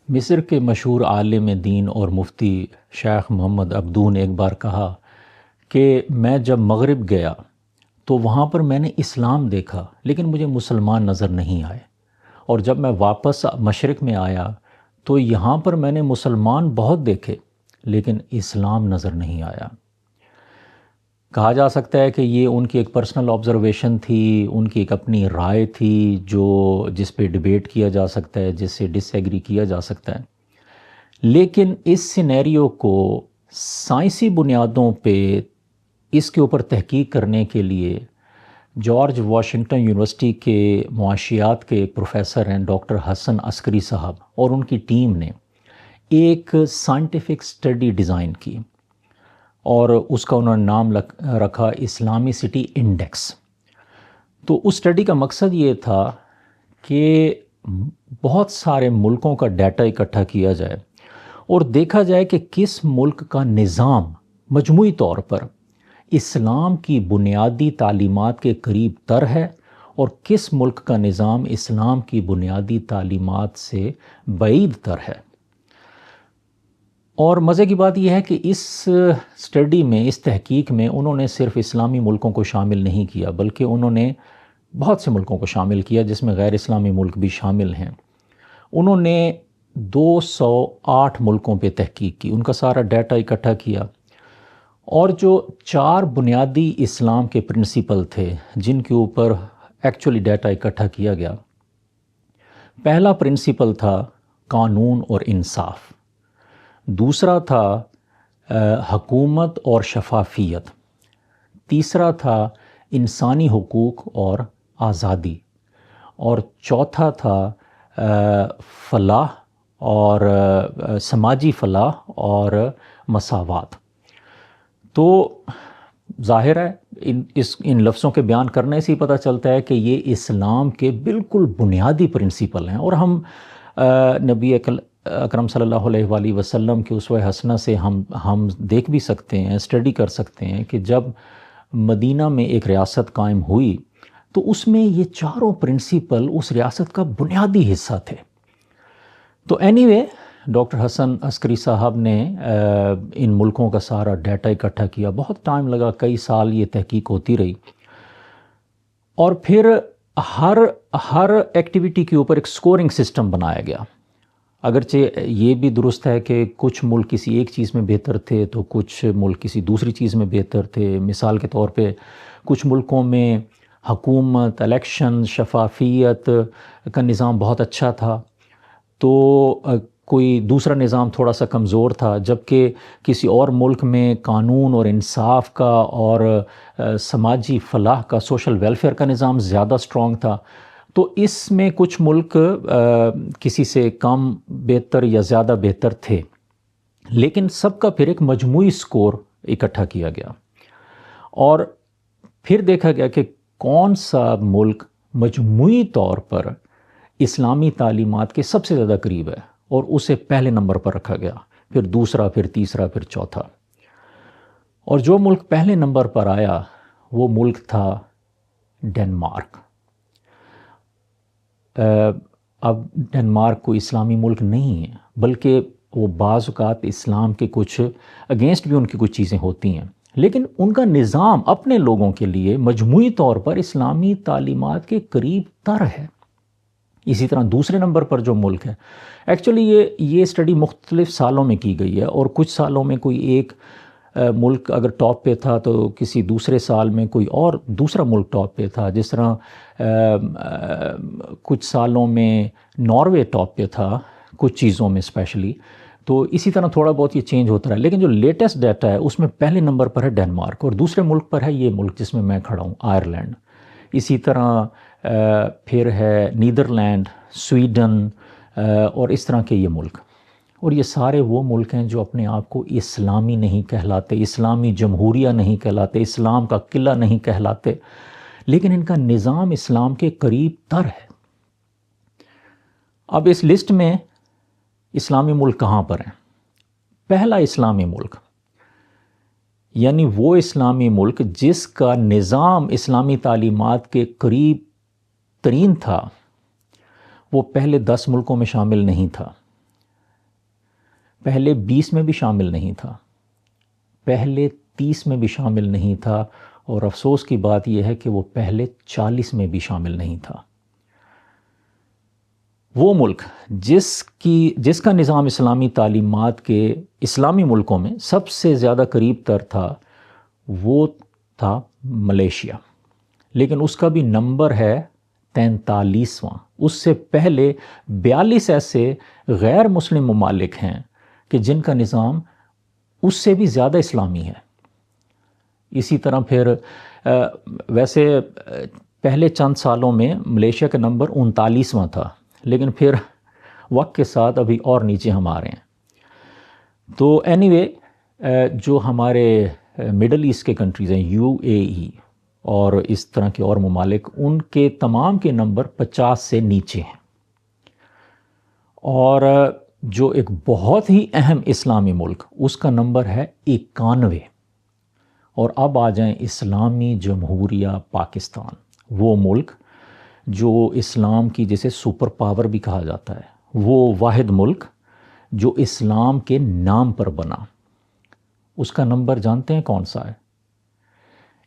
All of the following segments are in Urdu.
مصر کے مشہور عالم دین اور مفتی شیخ محمد عبدو نے ایک بار کہا کہ میں جب مغرب گیا تو وہاں پر میں نے اسلام دیکھا لیکن مجھے مسلمان نظر نہیں آئے، اور جب میں واپس مشرق میں آیا تو یہاں پر میں نے مسلمان بہت دیکھے لیکن اسلام نظر نہیں آیا۔ کہا جا سکتا ہے کہ یہ ان کی ایک پرسنل آبزرویشن تھی، ان کی ایک اپنی رائے تھی جس پہ ڈیبیٹ کیا جا سکتا ہے، جس سے ڈس ایگری کیا جا سکتا ہے، لیکن اس سینیریو کو سائنسی بنیادوں پہ اس کے اوپر تحقیق کرنے کے لیے جارج واشنگٹن یونیورسٹی کے معاشیات کے ایک پروفیسر ہیں ڈاکٹر حسن عسکری صاحب اور ان کی ٹیم نے ایک سائنٹیفک اسٹڈی ڈیزائن کی، اور اس کا انہوں نے نام رکھا اسلامی سٹی انڈیکس۔ تو اس اسٹڈی کا مقصد یہ تھا کہ بہت سارے ملکوں کا ڈیٹا اکٹھا کیا جائے اور دیکھا جائے کہ کس ملک کا نظام مجموعی طور پر اسلام کی بنیادی تعلیمات کے قریب تر ہے اور کس ملک کا نظام اسلام کی بنیادی تعلیمات سے بعید تر ہے۔ اور مزے کی بات یہ ہے کہ اس اسٹڈی میں، اس تحقیق میں انہوں نے صرف اسلامی ملکوں کو شامل نہیں کیا بلکہ انہوں نے بہت سے ملکوں کو شامل کیا جس میں غیر اسلامی ملک بھی شامل ہیں۔ انہوں نے 208 ملکوں پہ تحقیق کی، ان کا سارا ڈیٹا اکٹھا کیا، اور جو 4 بنیادی اسلام کے پرنسپل تھے جن کے اوپر ایکچولی ڈیٹا اکٹھا کیا گیا۔ پہلا پرنسپل تھا قانون اور انصاف، دوسرا تھا حکومت اور شفافیت، تیسرا تھا انسانی حقوق اور آزادی، اور چوتھا تھا فلاح اور سماجی فلاح اور مساوات۔ تو ظاہر ہے ان لفظوں کے بیان کرنے سے ہی پتہ چلتا ہے کہ یہ اسلام کے بالکل بنیادی پرنسپل ہیں، اور ہم نبی اکرم صلی اللہ علیہ وآلہ وسلم کے اسوہ حسنہ سے ہم دیکھ بھی سکتے ہیں، اسٹڈی کر سکتے ہیں کہ جب مدینہ میں ایک ریاست قائم ہوئی تو اس میں یہ چاروں پرنسپل اس ریاست کا بنیادی حصہ تھے۔ تو اینی وے ڈاکٹر حسن عسکری صاحب نے ان ملکوں کا سارا ڈیٹا اکٹھا کیا، بہت ٹائم لگا، کئی سال یہ تحقیق ہوتی رہی، اور پھر ہر ایکٹیویٹی کے اوپر ایک سکورنگ سسٹم بنایا گیا۔ اگرچہ یہ بھی درست ہے کہ کچھ ملک کسی ایک چیز میں بہتر تھے تو کچھ ملک کسی دوسری چیز میں بہتر تھے۔ مثال کے طور پہ کچھ ملکوں میں حکومت، الیکشن، شفافیت کا نظام بہت اچھا تھا تو کوئی دوسرا نظام تھوڑا سا کمزور تھا، جبکہ کسی اور ملک میں قانون اور انصاف کا اور سماجی فلاح کا، سوشل ویلفیئر کا نظام زیادہ اسٹرانگ تھا۔ تو اس میں کچھ ملک کسی سے کم بہتر یا زیادہ بہتر تھے، لیکن سب کا پھر ایک مجموعی سکور اکٹھا کیا گیا، اور پھر دیکھا گیا کہ کون سا ملک مجموعی طور پر اسلامی تعلیمات کے سب سے زیادہ قریب ہے، اور اسے پہلے نمبر پر رکھا گیا، پھر دوسرا، پھر تیسرا، پھر چوتھا۔ اور جو ملک پہلے نمبر پر آیا وہ ملک تھا ڈنمارک۔ اب ڈنمارک کوئی اسلامی ملک نہیں ہے، بلکہ وہ بعض اوقات اسلام کے کچھ اگینسٹ بھی ان کی کچھ چیزیں ہوتی ہیں، لیکن ان کا نظام اپنے لوگوں کے لیے مجموعی طور پر اسلامی تعلیمات کے قریب تر ہے۔ اسی طرح دوسرے نمبر پر جو ملک ہے، ایکچولی یہ اسٹڈی مختلف سالوں میں کی گئی ہے، اور کچھ سالوں میں کوئی ایک ملک اگر ٹاپ پہ تھا تو کسی دوسرے سال میں کوئی اور دوسرا ملک ٹاپ پہ تھا، جس طرح کچھ سالوں میں ناروے ٹاپ پہ تھا کچھ چیزوں میں اسپیشلی، تو اسی طرح تھوڑا بہت یہ چینج ہوتا رہا، لیکن جو لیٹسٹ ڈیٹا ہے اس میں پہلے نمبر پر ہے ڈنمارک، اور دوسرے ملک پر ہے یہ ملک جس میں میں کھڑا ہوں، آئرلینڈ۔ اسی طرح پھر ہے نیدرلینڈ، سویڈن، اور اس طرح کے یہ ملک، اور یہ سارے وہ ملک ہیں جو اپنے آپ کو اسلامی نہیں کہلاتے، اسلامی جمہوریہ نہیں کہلاتے، اسلام کا قلعہ نہیں کہلاتے، لیکن ان کا نظام اسلام کے قریب تر ہے۔ اب اس لسٹ میں اسلامی ملک کہاں پر ہیں؟ پہلا اسلامی ملک، یعنی وہ اسلامی ملک جس کا نظام اسلامی تعلیمات کے قریب ترین تھا، وہ پہلے 10 ملکوں میں شامل نہیں تھا۔ پہلے 20 میں بھی شامل نہیں تھا، پہلے 30 میں بھی شامل نہیں تھا، اور افسوس کی بات یہ ہے کہ وہ پہلے 40 میں بھی شامل نہیں تھا۔ وہ ملک جس کا نظام اسلامی تعلیمات کے اسلامی ملکوں میں سب سے زیادہ قریب تر تھا وہ تھا ملیشیا، لیکن اس کا بھی نمبر ہے 43واں۔ اس سے پہلے 42 ایسے غیر مسلم ممالک ہیں کہ جن کا نظام اس سے بھی زیادہ اسلامی ہے۔ اسی طرح پھر ویسے پہلے چند سالوں میں ملیشیا کا نمبر 39واں تھا، لیکن پھر وقت کے ساتھ ابھی اور نیچے ہم آ رہے ہیں۔ تو اینی وے جو ہمارے مڈل ایسٹ کے کنٹریز ہیں، UAE اور اس طرح کے اور ممالک، ان کے تمام کے نمبر 50 سے نیچے ہیں۔ اور جو ایک بہت ہی اہم اسلامی ملک، اس کا نمبر ہے 91۔ اور اب آ جائیں اسلامی جمہوریہ پاکستان، وہ ملک جو اسلام کی جسے سپر پاور بھی کہا جاتا ہے، وہ واحد ملک جو اسلام کے نام پر بنا۔ اس کا نمبر جانتے ہیں کون سا ہے؟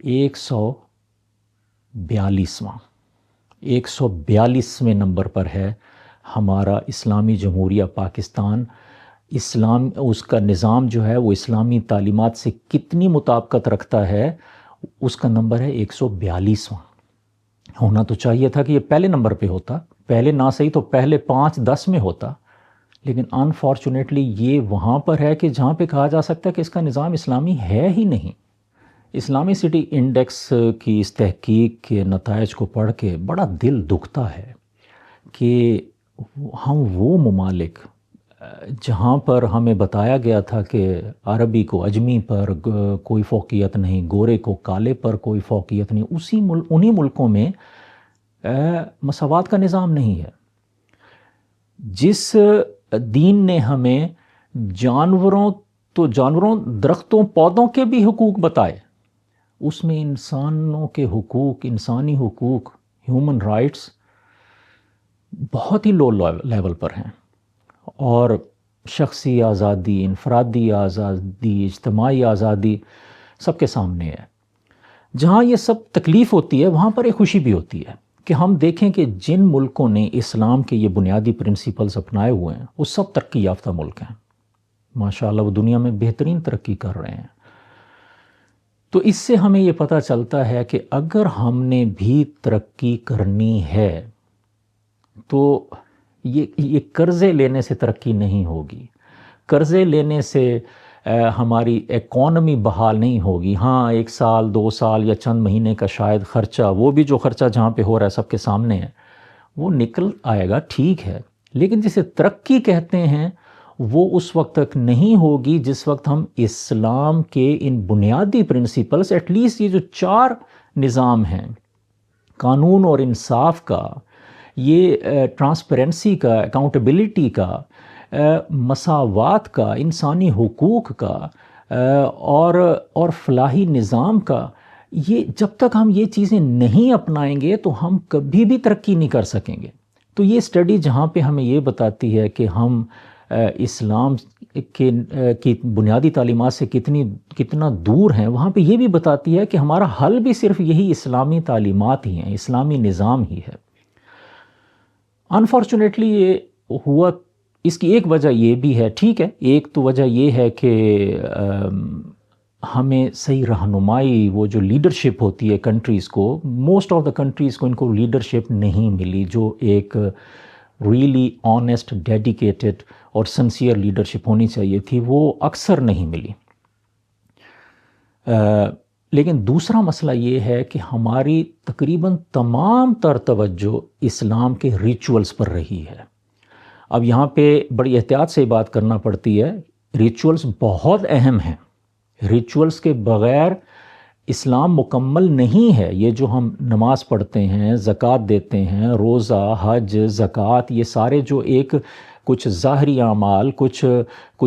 142واں 142ویں نمبر پر ہے ہمارا اسلامی جمہوریہ پاکستان۔ اس کا نظام جو ہے وہ اسلامی تعلیمات سے کتنی مطابقت رکھتا ہے، اس کا نمبر ہے 142واں۔ ہونا تو چاہیے تھا کہ یہ پہلے نمبر پہ ہوتا، پہلے نہ صحیح تو پہلے 5-10 میں ہوتا، لیکن انفارچونیٹلی یہ وہاں پر ہے کہ جہاں پہ کہا جا سکتا ہے کہ اس کا نظام اسلامی ہے ہی نہیں۔ اسلامی سٹی انڈیکس کی اس تحقیق کے نتائج کو پڑھ کے بڑا دل دکھتا ہے کہ ہم وہ ممالک جہاں پر ہمیں بتایا گیا تھا کہ عربی کو اجمی پر کوئی فوقیت نہیں، گورے کو کالے پر کوئی فوقیت نہیں، انہی ملکوں میں مساوات کا نظام نہیں ہے۔ جس دین نے ہمیں جانوروں درختوں پودوں کے بھی حقوق بتائے، اس میں انسانوں کے حقوق، انسانی حقوق، ہیومن رائٹس بہت ہی لو لیول پر ہیں، اور شخصی آزادی، انفرادی آزادی، اجتماعی آزادی سب کے سامنے ہے۔ جہاں یہ سب تکلیف ہوتی ہے وہاں پر ایک خوشی بھی ہوتی ہے کہ ہم دیکھیں کہ جن ملکوں نے اسلام کے یہ بنیادی پرنسپلز اپنائے ہوئے ہیں وہ سب ترقی یافتہ ملک ہیں، ماشاءاللہ وہ دنیا میں بہترین ترقی کر رہے ہیں۔ تو اس سے ہمیں یہ پتہ چلتا ہے کہ اگر ہم نے بھی ترقی کرنی ہے تو یہ قرضے لینے سے ترقی نہیں ہوگی، قرضے لینے سے ہماری اکانومی بحال نہیں ہوگی۔ ہاں 1 سال 2 سال یا چند مہینے کا شاید خرچہ، وہ بھی جو خرچہ جہاں پہ ہو رہا ہے سب کے سامنے ہے، وہ نکل آئے گا، ٹھیک ہے، لیکن جسے ترقی کہتے ہیں وہ اس وقت تک نہیں ہوگی جس وقت ہم اسلام کے ان بنیادی پرنسپلز، ایٹ لیسٹ یہ جو 4 نظام ہیں، قانون اور انصاف کا، یہ ٹرانسپیرنسی کا، اکاؤنٹیبلٹی کا، مساوات کا، انسانی حقوق کا اور فلاحی نظام کا، یہ جب تک ہم یہ چیزیں نہیں اپنائیں گے تو ہم کبھی بھی ترقی نہیں کر سکیں گے۔ تو یہ اسٹڈی جہاں پہ ہمیں یہ بتاتی ہے کہ ہم اسلام کی بنیادی تعلیمات سے کتنا دور ہیں، وہاں پہ یہ بھی بتاتی ہے کہ ہمارا حل بھی صرف یہی اسلامی تعلیمات ہی ہیں، اسلامی نظام ہی ہے۔ انفارچونیٹلی یہ ہوا، اس کی ایک وجہ یہ بھی ہے، ٹھیک ہے، ایک تو وجہ یہ ہے کہ ہمیں صحیح رہنمائی، وہ جو لیڈرشپ ہوتی ہے کنٹریز کو، موسٹ آف دا کنٹریز کو ان کو لیڈرشپ نہیں ملی، جو ایک ریئلی آنیسٹ، ڈیڈیکیٹڈ اور سنسیئر لیڈرشپ ہونی چاہیے تھی، وہ اکثر نہیں ملی۔ لیکن دوسرا مسئلہ یہ ہے کہ ہماری تقریباً تمام تر توجہ اسلام کے ریچولز پر رہی ہے۔ اب یہاں پہ بڑی احتیاط سے بات کرنا پڑتی ہے، ریچولز بہت اہم ہیں، ریچولز کے بغیر اسلام مکمل نہیں ہے۔ یہ جو ہم نماز پڑھتے ہیں، زکوٰۃ دیتے ہیں، روزہ، حج، زکوٰۃ، یہ سارے جو ایک کچھ ظاہری اعمال، کچھ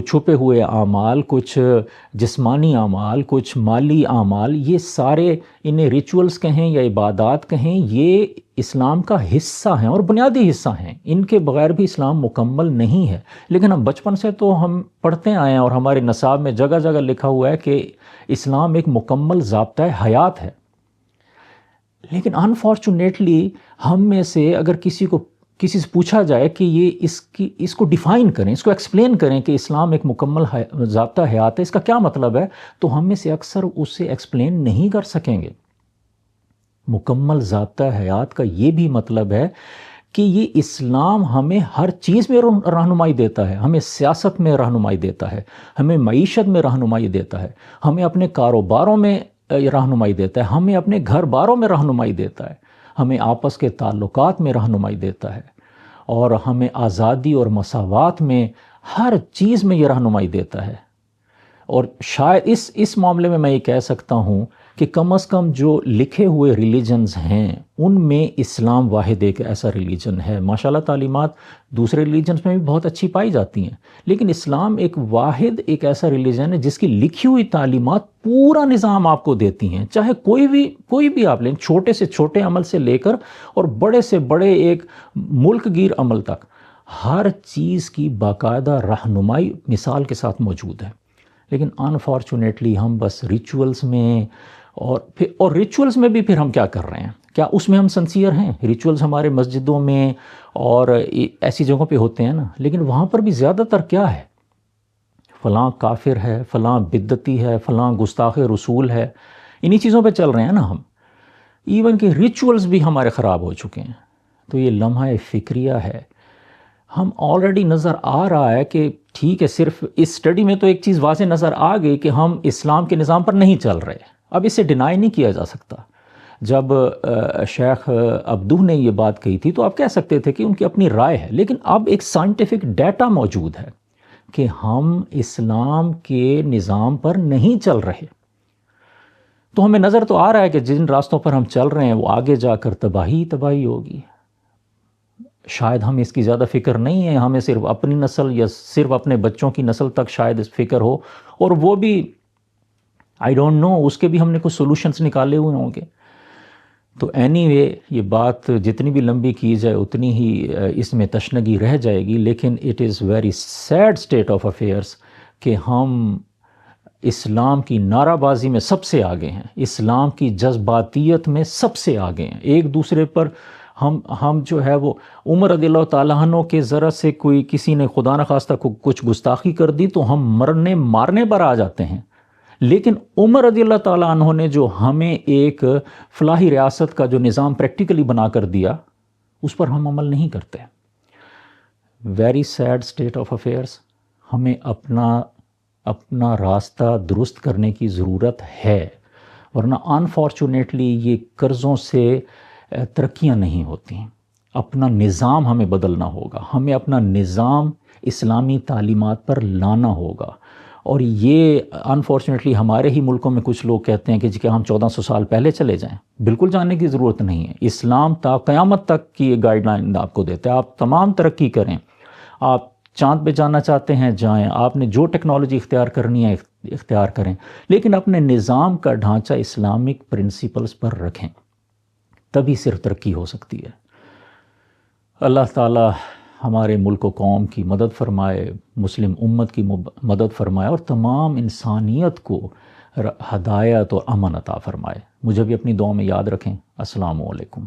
چھپے ہوئے اعمال، کچھ جسمانی اعمال، کچھ مالی اعمال، یہ سارے انہیں ریچولز کہیں یا عبادات کہیں، یہ اسلام کا حصہ ہیں اور بنیادی حصہ ہیں، ان کے بغیر بھی اسلام مکمل نہیں ہے۔ لیکن ہم بچپن سے تو ہم پڑھتے آئے ہیں اور ہمارے نصاب میں جگہ جگہ لکھا ہوا ہے کہ اسلام ایک مکمل ضابطۂ حیات ہے۔ لیکن انفارچونیٹلی ہم میں سے اگر کسی سے پوچھا جائے کہ یہ اس کو ڈیفائن کریں، اس کو ایکسپلین کریں کہ اسلام ایک مکمل ضابطہ حیات ہے، اس کا کیا مطلب ہے، تو ہم میں سے اکثر اسے ایکسپلین نہیں کر سکیں گے۔ مکمل ضابطہ حیات کا یہ بھی مطلب ہے کہ یہ اسلام ہمیں ہر چیز میں رہنمائی دیتا ہے، ہمیں سیاست میں رہنمائی دیتا ہے، ہمیں معیشت میں رہنمائی دیتا ہے، ہمیں اپنے کاروباروں میں رہنمائی دیتا ہے، ہمیں اپنے گھر باروں میں رہنمائی دیتا ہے، ہمیں آپس کے تعلقات میں رہنمائی دیتا ہے، اور ہمیں آزادی اور مساوات میں ہر چیز میں یہ رہنمائی دیتا ہے۔ اور شاید اس معاملے میں یہ کہہ سکتا ہوں کہ کم از کم جو لکھے ہوئے ریلیجنز ہیں ان میں اسلام واحد ایک ایسا ریلیجن ہے۔ ماشاءاللہ تعلیمات دوسرے ریلیجنز میں بھی بہت اچھی پائی جاتی ہیں، لیکن اسلام ایک واحد ایک ایسا ریلیجن ہے جس کی لکھی ہوئی تعلیمات پورا نظام آپ کو دیتی ہیں، چاہے کوئی بھی آپ لیں، چھوٹے سے چھوٹے عمل سے لے کر اور بڑے سے بڑے ایک ملک گیر عمل تک، ہر چیز کی باقاعدہ رہنمائی مثال کے ساتھ موجود ہے۔ لیکن انفارچونیٹلی ہم بس ریچولز میں اور ریچولز میں بھی پھر ہم کیا کر رہے ہیں؟ کیا اس میں ہم سنسیئر ہیں؟ ریچولز ہمارے مسجدوں میں اور ایسی جگہوں پہ ہوتے ہیں نا، لیکن وہاں پر بھی زیادہ تر کیا ہے؟ فلاں کافر ہے، فلاں بدعتی ہے، فلاں گستاخ رسول ہے، انہی چیزوں پہ چل رہے ہیں نا ہم۔ ایون کہ ریچولز بھی ہمارے خراب ہو چکے ہیں۔ تو یہ لمحہ فکریہ ہے۔ ہم آلریڈی نظر آ رہا ہے کہ ٹھیک ہے، صرف اس اسٹڈی میں تو ایک چیز واضح نظر آ گئی کہ ہم اسلام کے نظام پر نہیں چل رہے، اب اسے ڈینائی نہیں کیا جا سکتا۔ جب شیخ عبدو نے یہ بات کہی تھی تو آپ کہہ سکتے تھے کہ ان کی اپنی رائے ہے، لیکن اب ایک سائنٹیفک ڈیٹا موجود ہے کہ ہم اسلام کے نظام پر نہیں چل رہے۔ تو ہمیں نظر تو آ رہا ہے کہ جن راستوں پر ہم چل رہے ہیں وہ آگے جا کر تباہی ہوگی۔ شاید ہمیں اس کی زیادہ فکر نہیں ہے، ہمیں صرف اپنی نسل یا صرف اپنے بچوں کی نسل تک شاید اس فکر ہو، اور وہ بھی آئی ڈونٹ نو، اس کے بھی ہم نے کچھ سولوشنز نکالے ہوئے ہوں گے۔ تو اینی وے یہ بات جتنی بھی لمبی کی جائے اتنی ہی اس میں تشنگی رہ جائے گی، لیکن it is very sad state of affairs کہ ہم اسلام کی نعرہ بازی میں سب سے آگے ہیں، اسلام کی جذباتیت میں سب سے آگے ہیں۔ ایک دوسرے پر ہم جو ہے وہ عمر رضی اللہ تعالیٰ عنہ کے ذرا سے کسی نے خدا نخواستہ کچھ گستاخی کر دی تو ہم مرنے مارنے پر آ جاتے ہیں، لیکن عمر رضی اللہ تعالیٰ عنہ نے جو ہمیں ایک فلاحی ریاست کا جو نظام پریکٹیکلی بنا کر دیا اس پر ہم عمل نہیں کرتے۔ Very sad state of affairs. ہمیں اپنا راستہ درست کرنے کی ضرورت ہے، ورنہ انفارچونیٹلی یہ قرضوں سے ترقیاں نہیں ہوتی۔ اپنا نظام ہمیں بدلنا ہوگا، ہمیں اپنا نظام اسلامی تعلیمات پر لانا ہوگا۔ اور یہ انفارچونیٹلی ہمارے ہی ملکوں میں کچھ لوگ کہتے ہیں کہ ہم 1400 سال پہلے چلے جائیں۔ بالکل جانے کی ضرورت نہیں ہے۔ اسلام تا قیامت تک کی یہ گائیڈ لائن آپ کو دیتا ہے، آپ تمام ترقی کریں، آپ چاند پہ جانا چاہتے ہیں جائیں، آپ نے جو ٹیکنالوجی اختیار کرنی ہے اختیار کریں، لیکن اپنے نظام کا ڈھانچہ اسلامک پرنسپلز پر رکھیں، تبھی صرف ترقی ہو سکتی ہے۔ اللہ تعالی ہمارے ملک و قوم کی مدد فرمائے، مسلم امت کی مدد فرمائے، اور تمام انسانیت کو ہدایت اور امن عطا فرمائے۔ مجھے بھی اپنی دعا میں یاد رکھیں۔ السلام علیکم۔